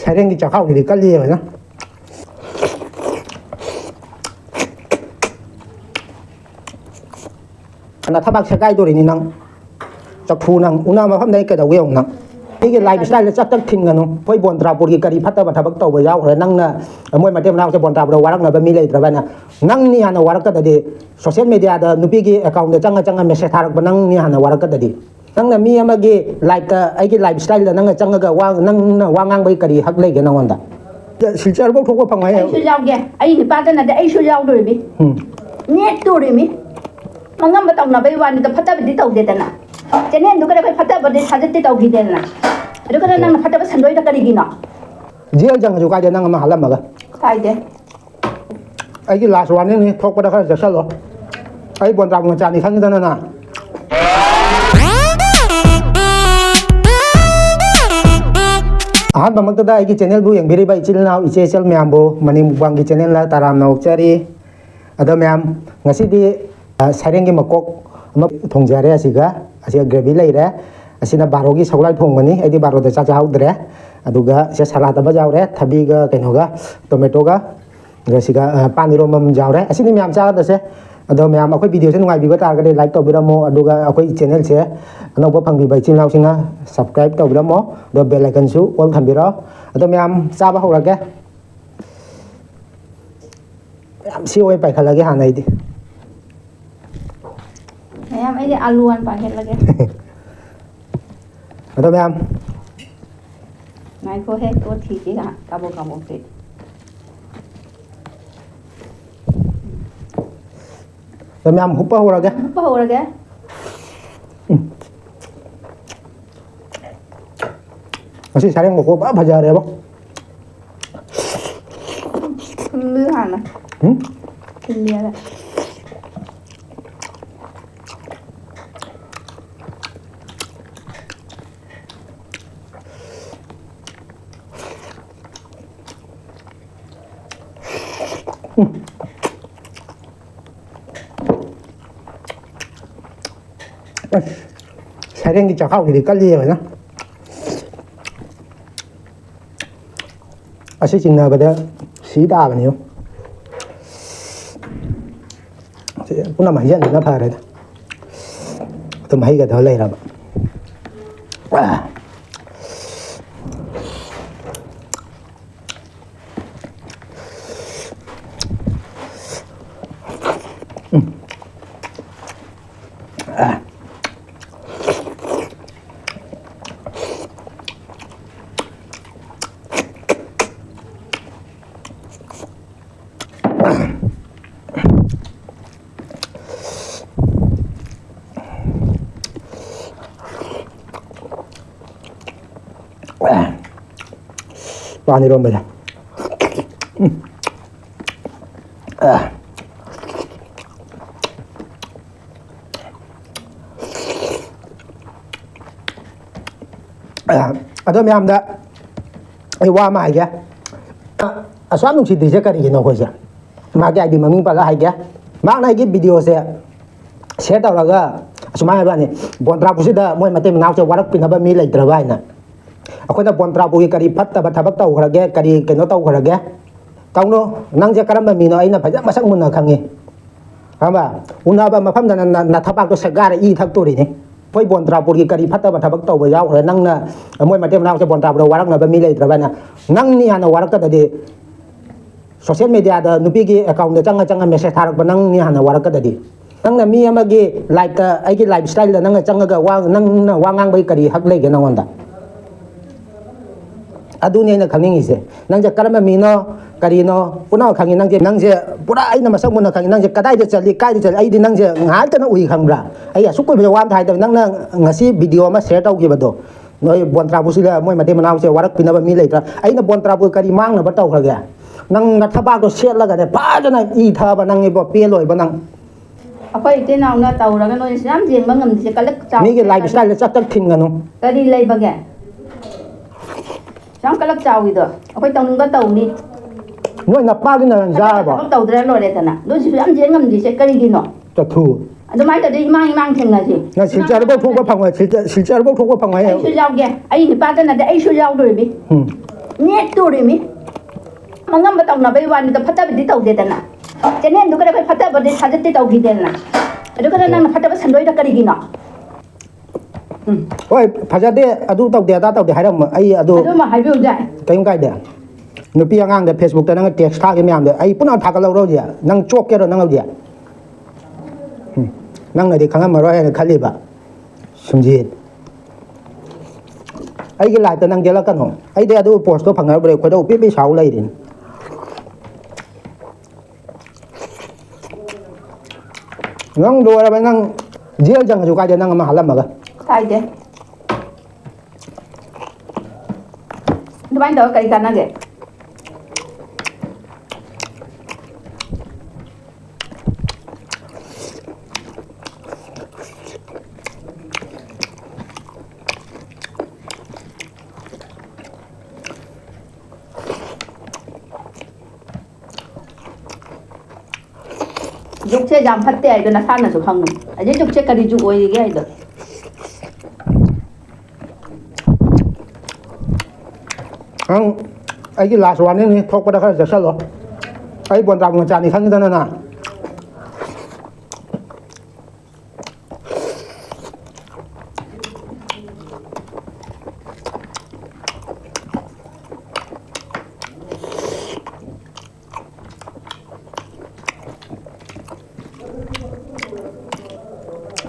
사령기 짝하고 이리 깔리요 나. 나 타박 색깔 도리니 낭 짝푸낭 우나마 함다니까 왜용 낭 이게 라이프 스타일을 짝짝 튕가노 거의 본드라보기 까리 파타바 타박 떠버 야고 낭나 뭐에 맞대 나고 본드라보로 와락나 베밀레 드라바나 낭니 하나 와락까다디 소셜 미디어다 누비기 어카운트 짱가 메시지 타락 낭니 하나 와락까다디 낭나 미 아마기 라이프 아이기 라이프 스타일다 낭가 짱가 낭나 왕앙 바이 까리 학 레게 나온다 실제로 볼 보고 방와요 아이쇼 야오게 아이 빠다나데 아이쇼 야오도리미 네 도리미 망감 바탕나 베이와니도 파타비디 떠오게다나 쟤네 누가 그래 파타버디 사제때 떠오기되나 이렇게 나는 파타버 산도이다 까리기나 지얼 장가 주가제 낭마 할라마가 가이데 아이기 라스 완전히 톡보다 가서 살로 아이 본드라보 자니 상이다나 ahad mamagtada aigi channel bu yang biri bai chil naw iche chal myam bu mani mukbang gi channel la taram naw chari ada myam ngasi di sareng gi makok ama thongjare asiga asiga gravy leire asina baro gi saulai thongmani aidi baro da cha cha haudre aduga se salad ba jawre thabi ga kainoga tomato ga gasiga paniro mam jawre asini myam cha da se ado myam akoi video se nungai bi ba tar ga de like to biramo aduga akoi channel se ano ba phang bi bai chin law singa subscribe to biramo do bell icon su all tham biro ado myam sa ba hora ke myam si oi pai khala ge hanai di myam ai aluan pa het lage ado myam nai ko he to thi ki ga kabo pe ado myam hupa hora ke masih sareng mo ko ba bhaja re ba lư hàn à kinh lia đấy 사령기 짝하고 이리 깔리요 나 아시 찍나 보다 시다 아니요 kuna mà hiện nó phải đấy tôi mấy cái đó lấy ra 많이 이럽니다. Ada myam da ai wa mai ga asam nung si di se kari no ko ja ma ga di maming pa la hai ga ma nai gi video se share ta la ga asuma ba ni bon tra pu si da moi ma te naw se warak pin ba mi lai tra bai na akoina bon tra pu gi kari phat ta thabak tau khara ge kari ke no tau khara ge tauno nang je karam ba mi no aina phaja masak mun na khangi hamba una ba mafam da na thapak to sagara i thak to ri ni poi bon tra pu gi kari phat ta thabak tau ba yaw khara nang na moi ma te naw se bon tra pu warak na ba mi lai tra bai na nang ni hana warak ta de social media da nupi gi account da changa message tharak ba nang ni hana warak ka di nang na mi amagi live ta ai gi lifestyle da nang changa ga wa nang na wangang bai kari hak le ge nang wanda aduni na khanging ise nang je karama mi no kari no puna khangi nang je pura ai na masak mun na khangi nang je kadai de chali kai de chali ai di nang je ngal ta na ui khangra ai ya sukoi be wan thai da nang na ngasi video ma share tau gi ba do noi bon tra bu sila moi ma te manau se warak pina ba mi le tra ai na bon tra bu kari mang na ba tau khra ga nang na thaba ko set la ga de pa da na i tha ba nang e bo pe loi ba nang akwai te nào na tàu ra cái nồi xám riêng mà ngầm thì cái lắc chảo mi cái lifestyle chắc chắc thinh ngano cái đi lấy bao cái xám cái lắc chảo gì đó akwai tàu cái tàu đi noi na pa din na ra ba tàu ra rồi đấy thằng nôi xám riêng ngầm thì sẽ cái gì nó ta thu anh mai ta đi mang thằng là gì na 실제로 보 보고 방와 실제로 보고 방와요 ai số giàu kìa ai thì ba tên là ai số giàu rồi bi ꯅꯦꯠ ꯇꯧꯔꯤꯃꯤ ꯃꯉꯝꯕ ꯇꯧꯅꯕꯩ ꯋꯥꯅꯤꯗ ꯐꯠꯇꯕꯗꯤ ꯇꯧꯗꯦꯗꯅ ꯆꯦꯅꯦꯜꯗꯨꯒ ꯑꯩꯈꯣꯏ ꯐꯠꯇꯕꯗꯤ ꯊꯥꯖꯠꯇꯤ ꯇꯧꯈꯤꯗꯦꯗꯅ ꯑꯗꯨꯒ ꯅꯪꯅ ꯐꯠꯇꯕ ꯁꯟꯗꯣꯏꯗ ꯀꯔꯤꯒꯤꯅꯣ ꯍꯣꯏ ꯐꯖꯗꯦ ꯑꯗꯨ ꯇꯧꯗꯦ ꯑꯗꯥ ꯇꯧꯗꯦ ꯍꯥꯏꯔꯝꯃ ꯑꯩ ꯑꯗꯨ ꯑꯗꯨꯃ ꯍꯥꯏꯕꯤꯌꯨ ꯌꯥꯏ ꯀꯩꯝ ꯀꯥꯏꯗꯦ ꯅꯨꯄꯤ ꯑꯉꯥꯡꯗ ꯐꯦꯁꯕꯨꯛꯇ ꯅꯪ ꯇꯦꯛꯁ ꯊꯥꯒꯤ ꯃꯌꯥꯝꯗꯣ ꯑꯩ ꯄꯨꯟꯅ ꯊꯥꯒꯠꯂꯧꯔꯣ ꯍꯧꯖꯤꯛ ꯅꯪ ꯆꯣꯛꯀꯦꯔꯣ ꯅꯪ ꯍꯧꯖꯤꯛ ꯅꯪꯅꯗꯤ ꯈꯪꯉꯝꯃꯔꯣꯏ ꯍꯥꯏꯅ ꯈꯜꯂꯤꯕ ꯁꯨꯝꯖꯤꯠ ꯑꯩꯒꯤ ꯂꯥꯏꯐꯇ ꯅꯪ ꯌꯦꯜꯂꯛꯀꯅꯣ ꯑꯩꯗꯤ ꯑꯗꯨ ꯄꯣꯁꯇꯣ ꯐꯪꯅꯔꯕ꯭ꯔꯦ ꯈꯣꯏꯗꯧ ꯄꯤ ꯄꯤ ꯁꯥꯎ ꯂꯩꯔꯤꯅꯤ ꯅꯪ ꯂꯣꯏꯔꯕ ꯅꯪ ꯖꯦꯜ ꯆꯪꯉꯁꯨ ꯀꯥꯏꯗꯦ ꯅꯪ ꯑꯃ ꯍꯥꯜꯂꯝꯃꯒ ꯀꯥꯏꯗꯦ ꯑꯗꯨꯃꯥꯏꯅ ꯇꯧꯔꯒ ꯀꯔꯤ ꯀꯥꯟꯅꯒꯦ ꯖꯨꯛꯁꯦ ꯌꯥꯝ ꯐꯠꯇꯦ ꯍꯥꯏꯗꯣ ꯅꯁꯥꯅꯁꯨ ꯈꯪꯉꯤ ꯑꯗꯩ ꯖꯨꯛꯁꯦ ꯀꯔꯤ ꯖꯨꯛ ꯑꯣꯏꯔꯤꯒꯦ ꯍꯥꯏꯗꯣ ꯅꯪ ꯑꯩꯒꯤ ꯂꯥꯁ ꯋꯥꯔꯅꯤꯡꯅꯤ ꯊꯣꯛꯄꯗ ꯈꯔ ꯆꯠꯁꯜꯂꯣ ꯑꯩ ꯕꯣꯟꯗ꯭ꯔꯥ ꯃꯆꯥꯅꯤ ꯈꯪꯉꯤꯗꯅ ꯅꯪ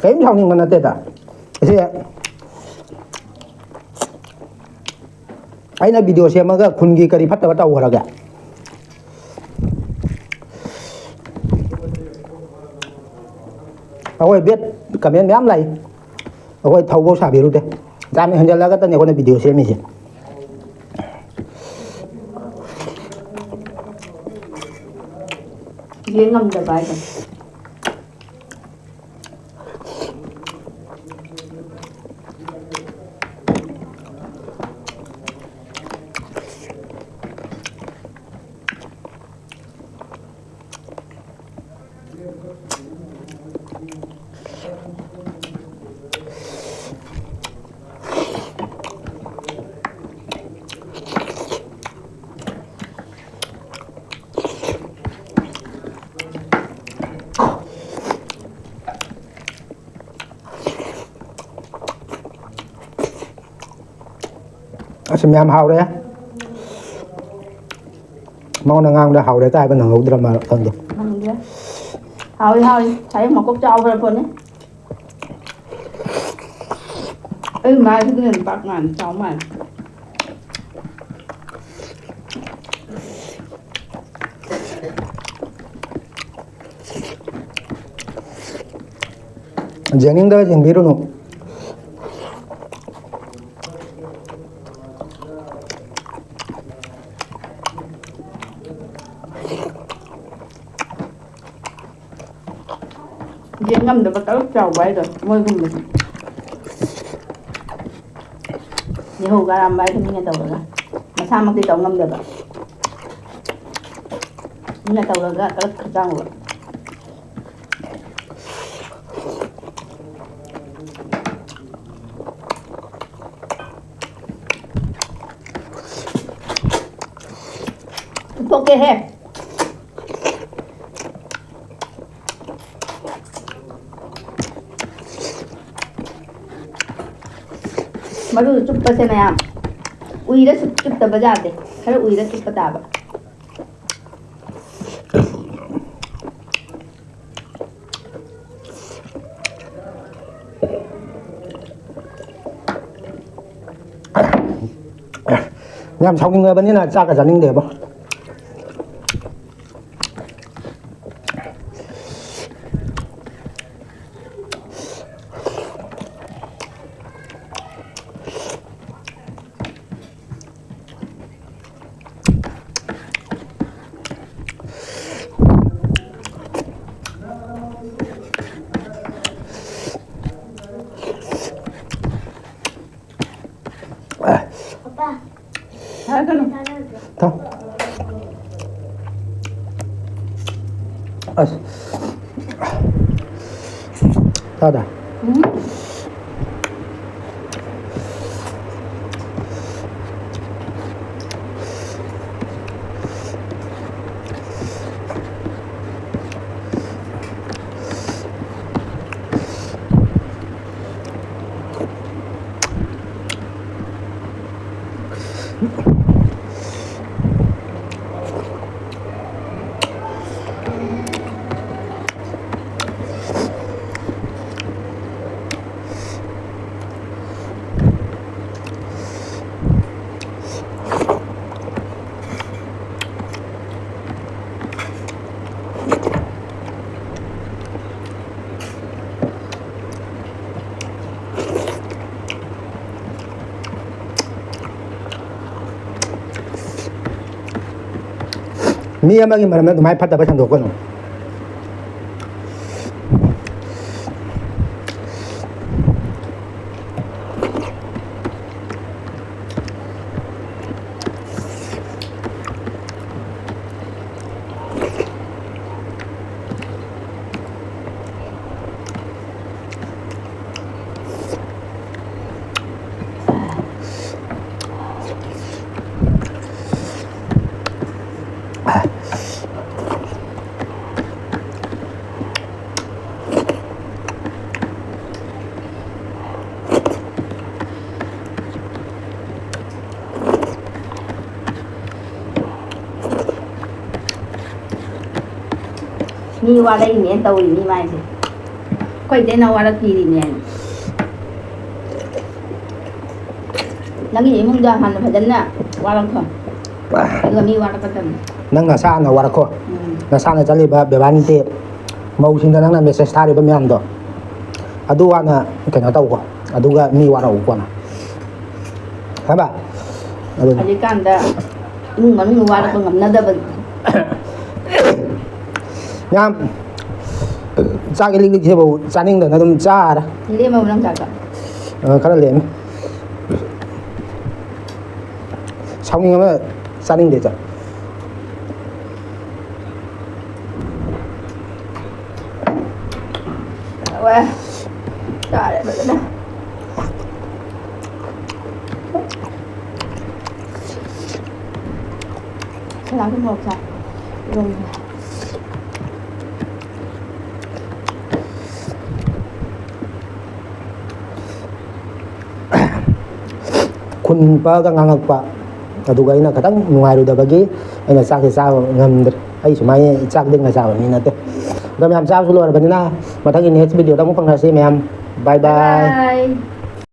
ꯀꯔꯤꯝ ꯁꯥꯎꯅꯤꯡꯕ ꯅꯠꯇꯦꯗ ꯑꯁꯤ ꯑꯩꯅ ꯚꯤꯗꯤꯑꯣ ꯁꯦꯝꯃꯒ ꯈꯨꯟꯒꯤ ꯀꯔꯤ ꯐꯠꯇꯕ ꯇꯧꯈ꯭ꯔꯒꯦ ꯑꯩꯈꯣꯏ ꯕꯦꯠ ꯀꯃꯦꯟ ꯃꯌꯥꯝ ꯂꯥꯛꯏ ꯑꯩꯈꯣꯏ ꯊꯧꯐꯥꯎ ꯁꯥꯕꯤꯔꯨꯗꯦ ꯌꯥꯝꯅ ꯍꯦꯟꯖꯜꯂꯒꯇꯅꯤ ꯑꯩꯈꯣꯏꯅ ꯚꯤꯗꯤꯑꯣ ꯁꯦꯝꯃꯤꯁꯦ ꯌꯦꯡ ꯉꯝꯗꯕ ꯍꯥꯏꯗꯣ ꯑꯁ ꯃꯌꯥꯝ ꯍꯥꯎꯔꯦ ꯃꯉꯣꯟꯗ ꯉꯥꯡꯕꯗ ꯍꯥꯎꯔꯦ ꯀꯥꯏ ꯍꯥꯏꯕ ꯅꯪꯍꯧꯗ꯭ꯔ ꯃꯥꯜꯂꯦ ꯈꯪꯗꯦ ꯈꯪꯗꯦ ꯍꯥꯎꯏ ꯍꯥꯎꯏ ꯁꯥꯏꯌꯦꯡ ꯃꯀꯣꯛ ꯆꯥꯎꯈ꯭ꯔ ꯄꯣꯠꯅꯤ ꯑꯩ ꯃꯥꯏꯁꯤꯗ ꯍꯦꯟꯅ ꯄꯥꯛ ꯃꯥꯜꯂꯦ ꯆꯥꯎ ꯃꯥꯜꯂꯦ ꯌꯦꯡꯅꯤꯡꯗꯒ ꯌꯦꯡꯕꯤꯔꯨꯅꯨ ꯌꯦꯡ ꯉꯝꯗꯕ ꯇꯔꯨꯛ ꯆꯥꯎꯕ ꯍꯥꯏꯗꯣ ꯃꯣꯏꯒꯨꯝꯕꯁꯦ ꯌꯦꯍꯧ ꯀꯥꯔꯝꯕ ꯍꯥꯏꯗꯣ ꯃꯤꯅ ꯇꯧꯔꯒ ꯃꯁꯥꯃꯛꯇꯤ ꯇꯧ ꯉꯝꯗꯕ ꯃꯤꯅ ꯇꯧꯔꯒ ꯇꯔꯨꯛ ꯈꯔ ꯆꯥꯎꯕ ꯊꯣꯛꯀꯦꯍꯦ ꯃꯔꯨ ꯆꯨꯞꯄꯁꯦ ꯃꯌꯥꯝ ꯎꯏꯔ ꯆꯨꯞꯇꯕ ꯌꯥꯗꯦ ꯈꯔ ꯎꯏꯔ ꯆꯨꯞꯄ ꯇꯥꯕ ꯌꯥꯝ ꯁꯥꯎꯅꯤꯡꯉꯕꯅꯤꯅ ꯆꯥꯛꯀ ꯆꯥꯅꯤꯡꯗꯦꯕ ꯍꯥꯏꯒꯅꯨ ꯊꯝ ꯑꯁ ꯇꯥꯗ mi amagi maramda dumai phattaba sandokonu mi qua đây miệng tàu mi mai gì quay đến nào qua đó thì miệng nó cái gì muốn ra hành phải đến nè qua lần thôi rồi mi qua đó cái tầm nang nasa na warako nasa na jaliba bebanti mausinda nang na message thari ba miyam do aduwa na kanya taw ko aduga mi wara ko na haba adu aja kan dah nung qua đó con ngầm nó đã bị nyam cha cái linh chebo chaning da na dum cha ra liam mà đang cakap khara lem chawning ma chaning de cha wah trời ơi đó làm cái một sạch rồi kun pa ka ngangagpa aduga ina katang nungairu da bagi ina sa ke sa ngam ai sumai chak ding na sa ni na te da me am sa su lo ba ni na ma thang in next video da mo pang na si me am bye bye bye